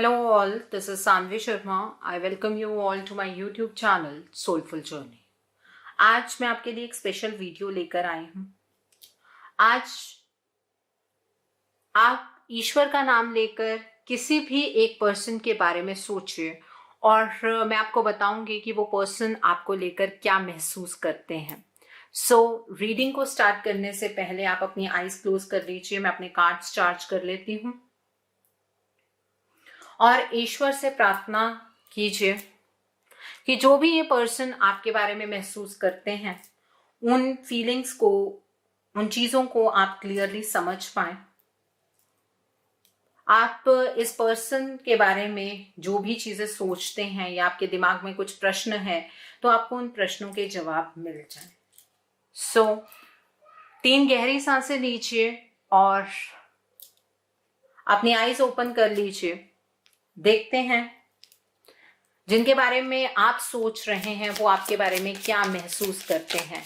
Hello all, this is Sanvi Sharma. I welcome you all to my YouTube channel Soulful Journey. आज मैं आपके लिए एक special video लेकर आई हूँ। आज आप ईश्वर का नाम लेकर किसी भी एक पर्सन के बारे में सोचिए और मैं आपको बताऊंगी कि वो पर्सन आपको लेकर क्या महसूस करते हैं। रीडिंग को स्टार्ट करने से पहले आप अपनी आईज क्लोज कर लीजिए। मैं अपने कार्ड्स चार्ज कर लेती हूँ और ईश्वर से प्रार्थना कीजिए कि जो भी ये पर्सन आपके बारे में महसूस करते हैं, उन फीलिंग्स को, उन चीजों को आप क्लियरली समझ पाए। आप इस पर्सन के बारे में जो भी चीजें सोचते हैं या आपके दिमाग में कुछ प्रश्न है तो आपको उन प्रश्नों के जवाब मिल जाए। 3 गहरी सांसें लीजिए और अपनी आईज ओपन कर लीजिए। देखते हैं जिनके बारे में आप सोच रहे हैं वो आपके बारे में क्या महसूस करते हैं।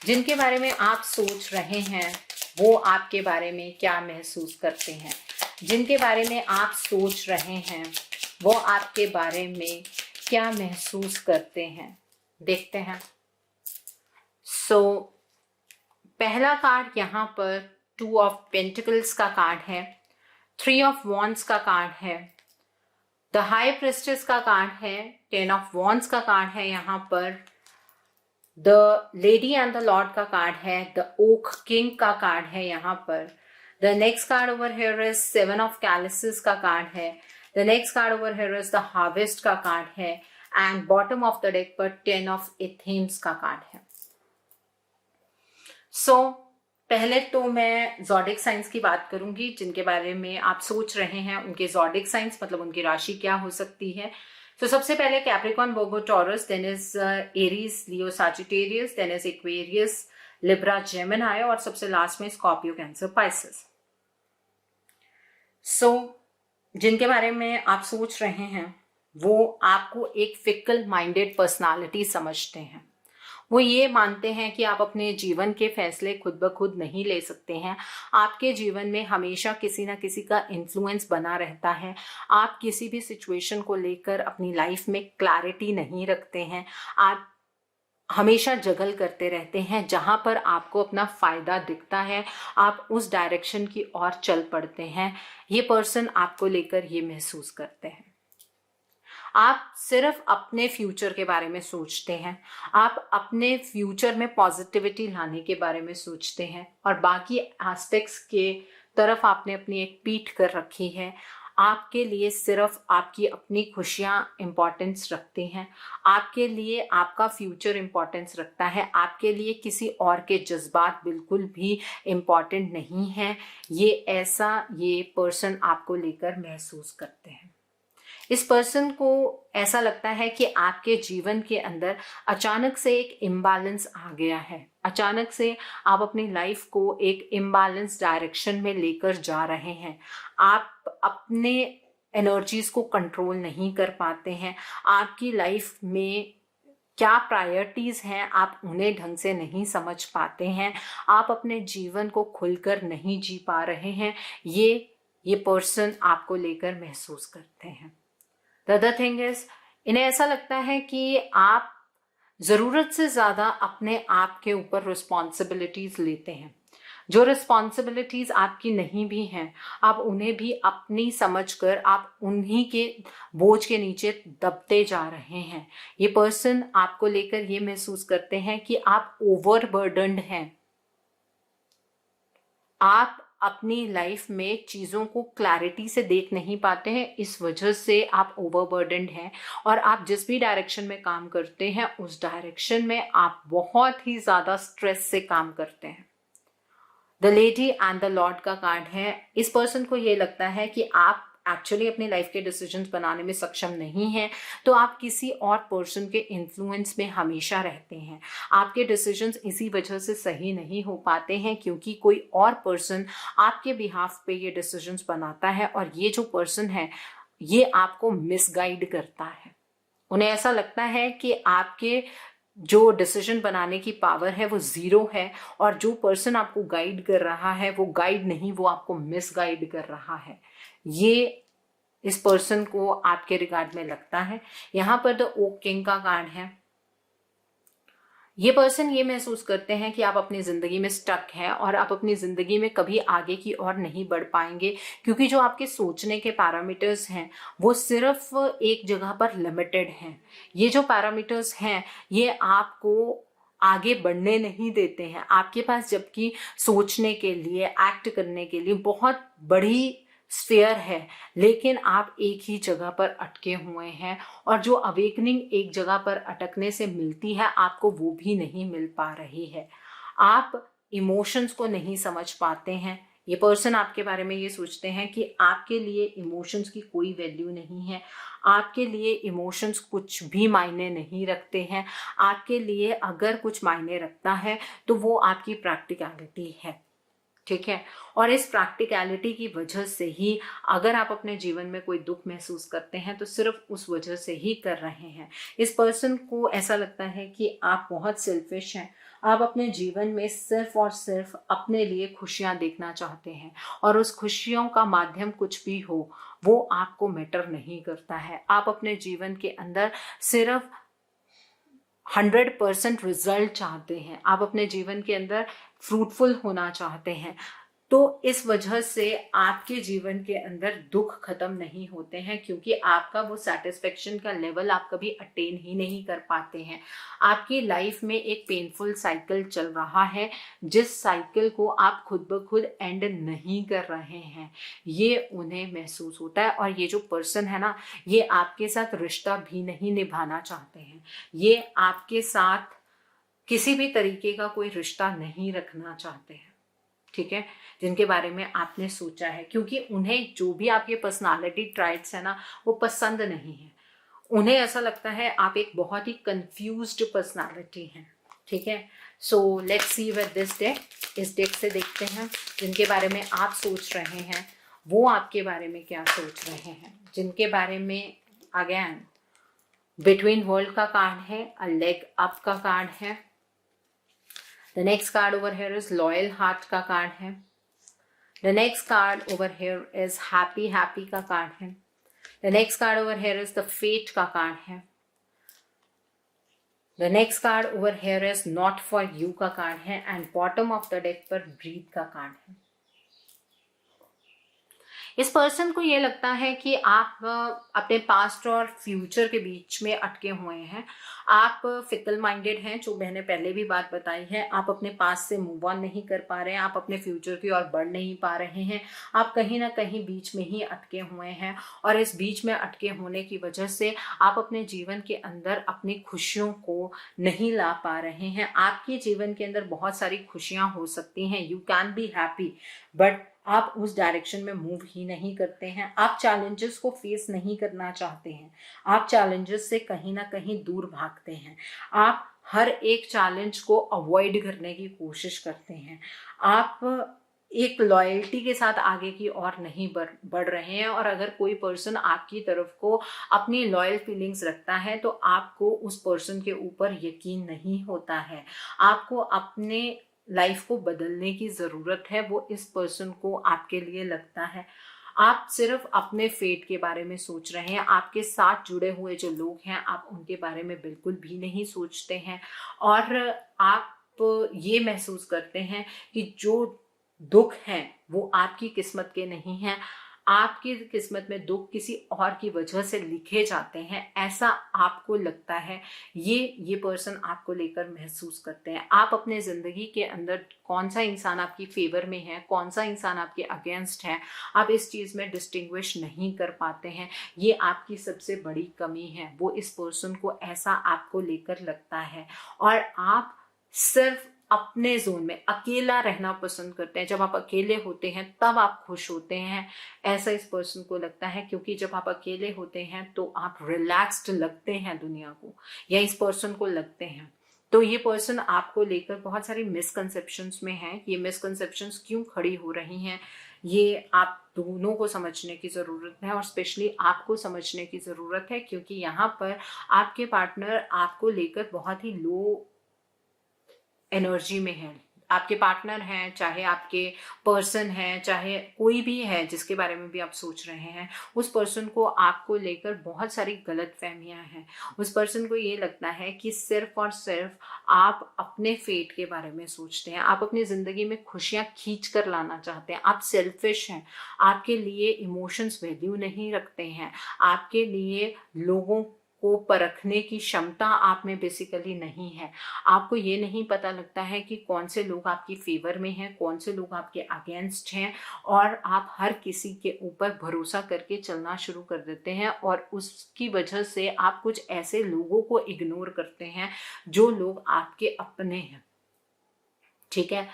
जिनके बारे में आप सोच रहे हैं वो आपके बारे में क्या महसूस करते हैं। जिनके बारे में आप सोच रहे हैं वो आपके बारे में क्या महसूस करते हैं। देखते हैं। पहला कार्ड यहाँ पर 2 ऑफ पेंटिकल्स का कार्ड है, 3 ऑफ वॉन्ड्स का कार्ड है, द हाई प्रिस्टेस का कार्ड है, 10 ऑफ वॉन्ड्स का कार्ड है, यहाँ पर the lady and the lord का कार्ड है, द ओक किंग का कार्ड है यहाँ पर। The next card over here is 7 of chalices का कार्ड है, the next card over here is the harvest का कार्ड है and bottom of the deck पर 10 ऑफ एथेम्स का कार्ड है। पहले तो मैं ज़ोडिक साइंस की बात करूंगी। जिनके बारे में आप सोच रहे हैं उनके ज़ोडिक साइंस मतलब उनकी राशि क्या हो सकती है। सबसे पहले Capricorn, Virgo, Taurus, then is Aries, Leo, Sagittarius, then is Aquarius, Libra, Gemini और सबसे लास्ट में स्कॉर्पियो, कैंसर, पाइसेस। जिनके बारे में आप सोच रहे हैं वो आपको एक फिकल माइंडेड पर्सनालिटी समझते हैं। वो ये मानते हैं कि आप अपने जीवन के फैसले खुद ब खुद नहीं ले सकते हैं। आपके जीवन में हमेशा किसी ना किसी का इन्फ्लुएंस बना रहता है। आप किसी भी सिचुएशन को लेकर अपनी लाइफ में क्लैरिटी नहीं रखते हैं। आप हमेशा जगल करते रहते हैं। जहां पर आपको अपना फायदा दिखता है आप उस डायरेक्शन की ओर चल पड़ते हैं। ये पर्सन आपको लेकर ये महसूस करते हैं। आप सिर्फ अपने फ्यूचर के बारे में सोचते हैं। आप अपने फ्यूचर में पॉजिटिविटी लाने के बारे में सोचते हैं और बाकी एस्पेक्ट्स के तरफ आपने अपनी एक पीठ कर रखी है। आपके लिए सिर्फ आपकी अपनी खुशियां इंपॉर्टेंस रखती हैं। आपके लिए आपका फ्यूचर इंपॉर्टेंस रखता है। आपके लिए किसी और के जज्बात बिल्कुल भी इम्पॉर्टेंट नहीं है। ये पर्सन आपको लेकर महसूस करते हैं। इस पर्सन को ऐसा लगता है कि आपके जीवन के अंदर अचानक से एक इम्बैलेंस आ गया है। अचानक से आप अपनी लाइफ को एक इम्बैलेंस डायरेक्शन में लेकर जा रहे हैं। आप अपने एनर्जीज को कंट्रोल नहीं कर पाते हैं। आपकी लाइफ में क्या प्रायोरिटीज हैं आप उन्हें ढंग से नहीं समझ पाते हैं। आप अपने जीवन को खुलकर नहीं जी पा रहे हैं। ये पर्सन आपको लेकर महसूस करते हैं। The other thing is, इन्हें ऐसा लगता है कि आप ज़रूरत से ज़्यादा अपने आप के ऊपर रिस्पॉन्सिबिलिटीज लेते हैं। जो रिस्पॉन्सिबिलिटीज आपकी नहीं भी हैं आप उन्हें भी अपनी समझकर आप उन्हीं के बोझ के नीचे दबते जा रहे हैं। ये पर्सन आपको लेकर ये महसूस करते हैं कि आप ओवरबर्डन्ड हैं। आप अपनी लाइफ में चीज़ों को क्लैरिटी से देख नहीं पाते हैं। इस वजह से आप ओवरबर्डन्ड हैं और आप जिस भी डायरेक्शन में काम करते हैं उस डायरेक्शन में आप बहुत ही ज़्यादा स्ट्रेस से काम करते हैं। The lady and the lord का कार्ड है। इस पर्सन को ये लगता है कि आप एक्चुअली अपनी लाइफ के डिसीजंस बनाने में सक्षम नहीं हैं, तो आप किसी और पर्सन के इन्फ्लुएंस में हमेशा रहते हैं। आपके डिसीजंस इसी वजह से सही नहीं हो पाते हैं क्योंकि कोई और पर्सन आपके बिहाफ पे ये डिसीजंस बनाता है और ये जो पर्सन है ये आपको मिसगाइड करता है। उन्हें ऐसा लगता है कि आपके जो डिसीजन बनाने की पावर है वो 0 है और जो पर्सन आपको गाइड कर रहा है वो गाइड नहीं, वो आपको मिसगाइड कर रहा है। ये इस पर्सन को आपके रिगार्ड में लगता है। यहाँ पर द ओक किंग का कार्ड है। ये पर्सन ये महसूस करते हैं कि आप अपनी जिंदगी में स्टक हैं और आप अपनी जिंदगी में कभी आगे की ओर नहीं बढ़ पाएंगे, क्योंकि जो आपके सोचने के पैरामीटर्स हैं वो सिर्फ एक जगह पर लिमिटेड हैं। ये जो पैरामीटर्स हैं ये आपको आगे बढ़ने नहीं देते हैं। आपके पास जबकि सोचने के लिए, एक्ट करने के लिए बहुत बड़ी स्फीयर है, लेकिन आप एक ही जगह पर अटके हुए हैं और जो अवेकनिंग एक जगह पर अटकने से मिलती है आपको वो भी नहीं मिल पा रही है। आप इमोशंस को नहीं समझ पाते हैं। ये पर्सन आपके बारे में ये सोचते हैं कि आपके लिए इमोशंस की कोई वैल्यू नहीं है, आपके लिए इमोशंस कुछ भी मायने नहीं रखते हैं। आपके लिए अगर कुछ मायने रखता है तो वो आपकी प्रैक्टिकलिटी है, ठीक है। और इस प्रैक्टिकलिटी की वजह से ही अगर आप अपने जीवन में कोई दुख महसूस करते हैं तो सिर्फ उस वजह से ही कर रहे हैं। इस पर्सन को ऐसा लगता है कि आप बहुत सेल्फिश हैं। आप अपने जीवन में सिर्फ और सिर्फ अपने लिए खुशियां देखना चाहते हैं और उस खुशियों का माध्यम कुछ भी हो वो आपको मैटर नहीं करता है। आप अपने जीवन के अंदर सिर्फ 100% रिजल्ट चाहते हैं। आप अपने जीवन के अंदर फ्रूटफुल होना चाहते हैं। तो इस वजह से आपके जीवन के अंदर दुख खत्म नहीं होते हैं, क्योंकि आपका वो सेटिस्फेक्शन का लेवल आप कभी अटेन ही नहीं कर पाते हैं। आपकी लाइफ में एक पेनफुल साइकिल चल रहा है, जिस साइकिल को आप खुद ब खुद एंड नहीं कर रहे हैं, ये उन्हें महसूस होता है। और ये जो पर्सन है ना, ये आपके साथ रिश्ता भी नहीं निभाना चाहते हैं। ये आपके साथ किसी भी तरीके का कोई रिश्ता नहीं रखना चाहते हैं, ठीक है, जिनके बारे में आपने सोचा है, क्योंकि उन्हें जो भी आपके पर्सनालिटी ट्राइट्स है ना वो पसंद नहीं है। उन्हें ऐसा लगता है आप एक बहुत ही कंफ्यूज्ड पर्सनालिटी हैं, ठीक है। So let's see with this deck. इस डेक से देखते हैं जिनके बारे में आप सोच रहे हैं वो आपके बारे में क्या सोच रहे हैं। जिनके बारे में अगेन बिटवीन वर्ल्ड का कार्ड है, अ लेग अप का कार्ड है। The next card over here is Loyal Heart का कार्ड है। The next card over here is Happy का कार्ड है। The next card over here is the Fate का card है। The next card over here is Not for You का card है and bottom of the deck पर Breathe का card है। इस पर्सन को ये लगता है कि आप अपने पास्ट और फ्यूचर के बीच में अटके हुए हैं। आप फिकल माइंडेड हैं, जो मैंने पहले भी बात बताई है। आप अपने पास्ट से मूव ऑन नहीं कर पा रहे हैं, आप अपने फ्यूचर की ओर बढ़ नहीं पा रहे हैं। आप कहीं ना कहीं बीच में ही अटके हुए हैं और इस बीच में अटके होने की वजह से आप अपने जीवन के अंदर अपनी खुशियों को नहीं ला पा रहे हैं। आपके जीवन के अंदर बहुत सारी खुशियां हो सकती हैं, you can be happy, but आप उस डायरेक्शन में मूव ही नहीं करते हैं। आप चैलेंजेस को फेस नहीं करना चाहते हैं, आप चैलेंजेस से कहीं ना कहीं दूर भागते हैं। आप हर एक चैलेंज को अवॉइड करने की कोशिश करते हैं। आप एक लॉयल्टी के साथ आगे की ओर नहीं बढ़ रहे हैं। और अगर कोई पर्सन आपकी तरफ को अपनी लॉयल फीलिंग्स रखता है तो आपको उस पर्सन के ऊपर यकीन नहीं होता है। आपको अपने लाइफ को बदलने की ज़रूरत है, वो इस पर्सन को आपके लिए लगता है। आप सिर्फ अपने फेट के बारे में सोच रहे हैं। आपके साथ जुड़े हुए जो लोग हैं आप उनके बारे में बिल्कुल भी नहीं सोचते हैं और आप ये महसूस करते हैं कि जो दुख हैं वो आपकी किस्मत के नहीं हैं। आपकी किस्मत में दुख किसी और की वजह से लिखे जाते हैं, ऐसा आपको लगता है। ये पर्सन आपको लेकर महसूस करते हैं। आप अपने ज़िंदगी के अंदर कौन सा इंसान आपकी फेवर में है, कौन सा इंसान आपके अगेंस्ट है, आप इस चीज़ में डिस्टिंग्विश नहीं कर पाते हैं। ये आपकी सबसे बड़ी कमी है, वो इस पर्सन को ऐसा आपको लेकर लगता है। और आप सिर्फ अपने जोन में अकेला रहना पसंद करते हैं। जब आप अकेले होते हैं तब आप खुश होते हैं, ऐसा इस पर्सन को लगता है। क्योंकि जब आप अकेले होते हैं तो आप रिलैक्स्ड लगते हैं दुनिया को, या इस पर्सन को लगते हैं। तो ये पर्सन आपको लेकर बहुत सारी मिसकंसेप्शंस में है। ये मिसकंसेप्शंस क्यों खड़ी हो रही हैं, ये आप दोनों को समझने की ज़रूरत है और स्पेशली आपको समझने की ज़रूरत है। क्योंकि यहाँ पर आपके पार्टनर आपको लेकर बहुत ही लो एनर्जी में है, आपके पार्टनर हैं, चाहे आपके पर्सन हैं, चाहे कोई भी है जिसके बारे में भी आप सोच रहे हैं, उस पर्सन को आपको लेकर बहुत सारी गलत फहमियाँ हैं। उस पर्सन को ये लगता है कि सिर्फ और सिर्फ आप अपने फेट के बारे में सोचते हैं, आप अपनी ज़िंदगी में खुशियाँ खींच कर लाना चाहते हैं, आप सेल्फिश हैं, आपके लिए इमोशंस वैल्यू नहीं रखते हैं, आपके लिए लोगों को परखने की क्षमता आप में बेसिकली नहीं है। आपको ये नहीं पता लगता है कि कौन से लोग आपकी फेवर में हैं, कौन से लोग आपके अगेंस्ट हैं, और आप हर किसी के ऊपर भरोसा करके चलना शुरू कर देते हैं और उसकी वजह से आप कुछ ऐसे लोगों को इग्नोर करते हैं जो लोग आपके अपने हैं। ठीक है,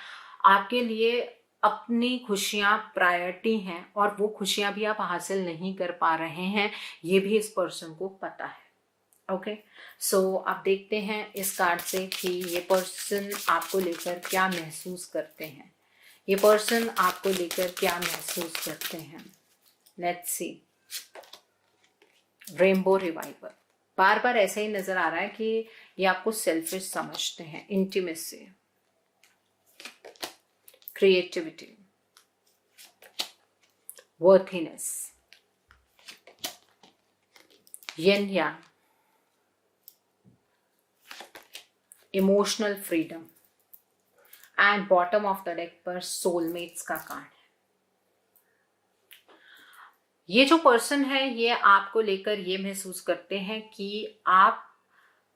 आपके लिए अपनी खुशियां प्रायोरिटी हैं और वो खुशियां भी आप हासिल नहीं कर पा रहे हैं, ये भी इस पर्सन को पता है। ओके, सो आप देखते हैं इस कार्ड से कि ये पर्सन आपको लेकर क्या महसूस करते हैं, ये पर्सन आपको लेकर क्या महसूस करते हैं। Let's see. रेनबो रिवाइवल बार बार ऐसा ही नजर आ रहा है कि ये आपको सेल्फिश समझते हैं। Intimacy, creativity, worthiness, yin yang, emotional freedom, and bottom of the deck पर सोलमेट्स का कार्ड है। ये जो पर्सन है ये आपको लेकर ये महसूस करते हैं कि आप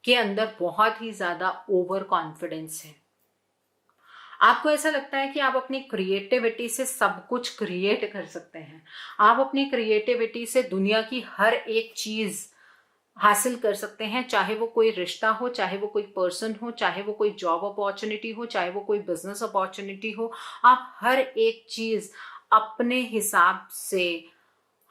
के अंदर बहुत ही ज्यादा ओवर कॉन्फिडेंस है। आपको ऐसा लगता है कि आप अपनी क्रिएटिविटी से सब कुछ क्रिएट कर सकते हैं, आप अपनी क्रिएटिविटी से दुनिया की हर एक चीज हासिल कर सकते हैं, चाहे वो कोई रिश्ता हो, चाहे वो कोई पर्सन हो, चाहे वो कोई जॉब अपॉर्चुनिटी हो, चाहे वो कोई बिजनेस अपॉर्चुनिटी हो। आप हर एक चीज अपने हिसाब से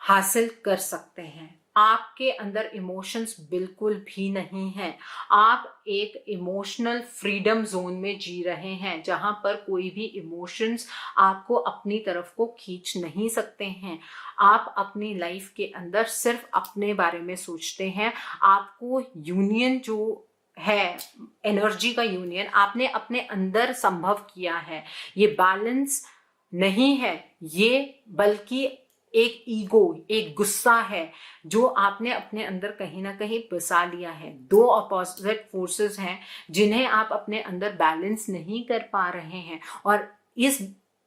हासिल कर सकते हैं। आपके अंदर इमोशंस बिल्कुल भी नहीं है। आप एक इमोशनल फ्रीडम जोन में जी रहे हैं जहां पर कोई भी इमोशंस आपको अपनी तरफ को खींच नहीं सकते हैं। आप अपनी लाइफ के अंदर सिर्फ अपने बारे में सोचते हैं। आपको यूनियन जो है, एनर्जी का यूनियन आपने अपने अंदर संभव किया है। ये बैलेंस नहीं है, ये बल्कि एक ईगो, एक गुस्सा है जो आपने अपने अंदर कहीं ना कहीं बसा लिया है। दो अपोजिट फोर्सेस हैं जिन्हें आप अपने अंदर बैलेंस नहीं कर पा रहे हैं, और इस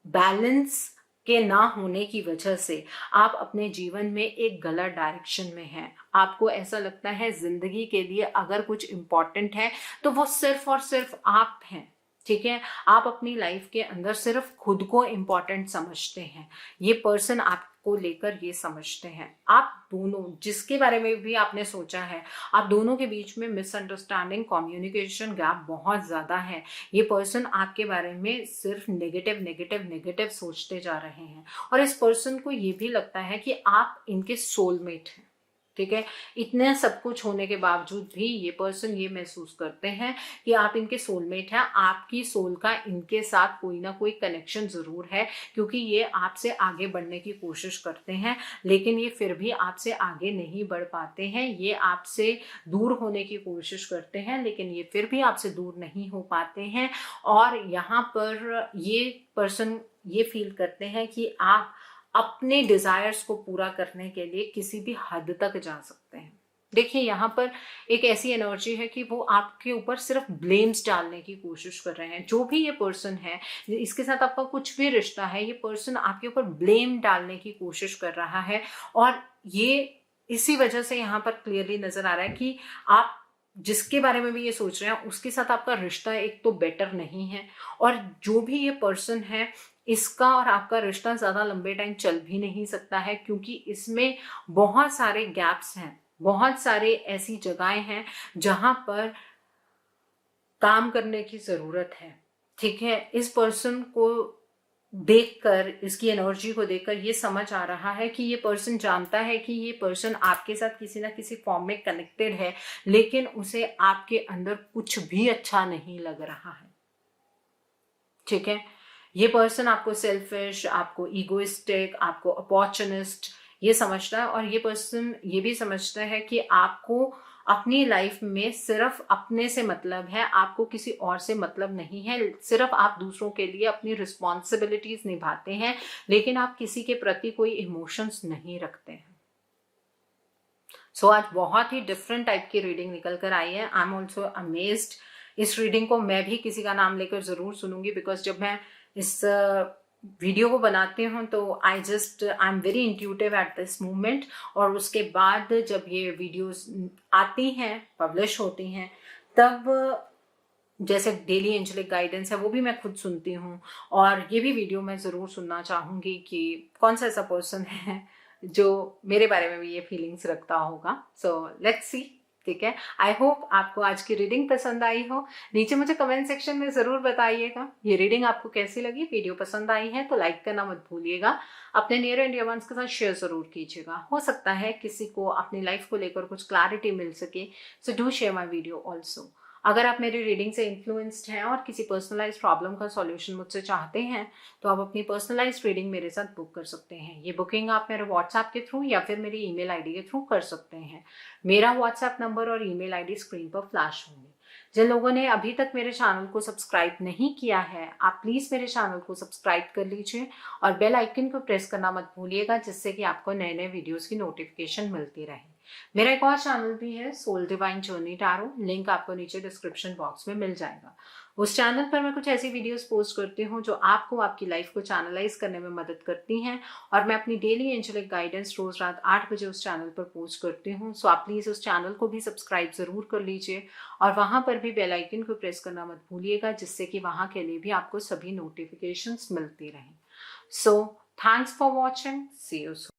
बैलेंस के ना होने की वजह से आप अपने जीवन में एक गलत डायरेक्शन में हैं। आपको ऐसा लगता है जिंदगी के लिए अगर कुछ इम्पोर्टेंट है तो वो सिर्फ और सिर्फ आप हैं। ठीक है, आप अपनी लाइफ के अंदर सिर्फ खुद को इम्पोर्टेंट समझते हैं। ये पर्सन आपको लेकर ये समझते हैं। आप दोनों, जिसके बारे में भी आपने सोचा है, आप दोनों के बीच में मिसअंडरस्टैंडिंग, कम्युनिकेशन गैप बहुत ज्यादा है। ये पर्सन आपके बारे में सिर्फ नेगेटिव नेगेटिव नेगेटिव सोचते जा रहे हैं, और इस पर्सन को ये भी लगता है कि आप इनके सोलमेट हैं। ठीक है, इतने सब कुछ होने के बावजूद भी ये पर्सन ये महसूस करते हैं कि आप इनके सोलमेट हैं। आपकी सोल का इनके साथ कोई ना कोई कनेक्शन जरूर है, क्योंकि ये आपसे आगे बढ़ने की कोशिश करते हैं, लेकिन ये फिर भी आपसे आगे नहीं बढ़ पाते हैं। ये आपसे दूर होने की कोशिश करते हैं, लेकिन ये फिर भी आपसे दूर नहीं हो पाते हैं। और यहाँ पर ये पर्सन ये फील करते हैं कि आप अपने डिजायर्स को पूरा करने के लिए किसी भी हद तक जा सकते हैं। देखिए, यहाँ पर एक ऐसी एनर्जी है कि वो आपके ऊपर सिर्फ ब्लेम्स डालने की कोशिश कर रहे हैं। जो भी ये पर्सन है, इसके साथ आपका कुछ भी रिश्ता है, ये पर्सन आपके ऊपर ब्लेम डालने की कोशिश कर रहा है, और ये इसी वजह से यहाँ पर क्लियरली नजर आ रहा है कि आप जिसके बारे में भी ये सोच रहे हैं उसके साथ आपका रिश्ता एक तो बेटर नहीं है, और जो भी ये पर्सन है इसका और आपका रिश्ता ज्यादा लंबे टाइम चल भी नहीं सकता है, क्योंकि इसमें बहुत सारे गैप्स हैं, बहुत सारे ऐसी जगहें हैं जहां पर काम करने की जरूरत है। ठीक है, इस पर्सन को देखकर, इसकी एनर्जी को देखकर ये समझ आ रहा है कि ये पर्सन जानता है कि ये पर्सन आपके साथ किसी ना किसी फॉर्म में कनेक्टेड है, लेकिन उसे आपके अंदर कुछ भी अच्छा नहीं लग रहा है। ठीक है, ये पर्सन आपको सेल्फिश, आपको ईगोइस्टिक, आपको अपॉर्चुनिस्ट ये समझता है, और ये पर्सन ये भी समझता है कि आपको अपनी लाइफ में सिर्फ अपने से मतलब है, आपको किसी और से मतलब नहीं है। सिर्फ आप दूसरों के लिए अपनी रिस्पॉन्सिबिलिटीज निभाते हैं, लेकिन आप किसी के प्रति कोई इमोशंस नहीं रखते हैं। सो आज बहुत ही डिफरेंट टाइप की रीडिंग निकल कर आई है। I am also amazed. इस रीडिंग को मैं भी किसी का नाम लेकर जरूर सुनूंगी, बिकॉज जब मैं इस वीडियो को बनाती हूँ तो I am very intuitive at this moment. और उसके बाद जब ये वीडियोस आती हैं, पब्लिश होती हैं, तब जैसे डेली एंजेलिक गाइडेंस है वो भी मैं खुद सुनती हूँ, और ये भी वीडियो मैं ज़रूर सुनना चाहूँगी कि कौन सा ऐसा पर्सन है जो मेरे बारे में भी ये फीलिंग्स रखता होगा। So let's see. ठीक है, आई होप आपको आज की रीडिंग पसंद आई हो। नीचे मुझे कमेंट सेक्शन में ज़रूर बताइएगा ये रीडिंग आपको कैसी लगी। वीडियो पसंद आई है तो लाइक करना मत भूलिएगा। अपने नियर एंड डियर वंस के साथ शेयर ज़रूर कीजिएगा। हो सकता है किसी को अपनी लाइफ को लेकर कुछ क्लैरिटी मिल सके। So do share my video also. अगर आप मेरी रीडिंग से इन्फ्लुएंस्ड हैं और किसी पर्सनलाइज प्रॉब्लम का सॉल्यूशन मुझसे चाहते हैं, तो आप अपनी पर्सनलाइज रीडिंग मेरे साथ बुक कर सकते हैं। ये बुकिंग आप मेरे व्हाट्सएप के थ्रू या फिर मेरी ईमेल आईडी के थ्रू कर सकते हैं। मेरा व्हाट्सएप नंबर और ईमेल आईडी स्क्रीन पर फ्लैश होंगे। जिन लोगों ने अभी तक मेरे चैनल को सब्सक्राइब नहीं किया है, आप प्लीज़ मेरे चैनल को सब्सक्राइब कर लीजिए और बेल आइकन को प्रेस करना मत भूलिएगा, जिससे कि आपको नए नए वीडियोज़ की नोटिफिकेशन मिलती रहे। मेरा एक और चैनल भी है, Soul Divine Journey Tarot. Link आपको नीचे डिस्क्रिप्शन बॉक्स में मिल जाएगा। उस चैनल पर मैं कुछ ऐसी वीडियोस पोस्ट करती हूँ जो आपको आपकी लाइफ को चैनलाइज करने में मदद करती हैं, और मैं अपनी डेली एंजेलिक गाइडेंस रोज रात 8 बजे उस चैनल पर पोस्ट करती हूँ। सो आप प्लीज़ उस चैनल को भी सब्सक्राइब ज़रूर कर लीजिए, और वहाँ पर भी बेल आइकन को प्रेस करना मत भूलिएगा, जिससे कि वहाँ के लिए भी आपको सभी नोटिफिकेशंस मिलती रहें। So thanks for watching. See you soon.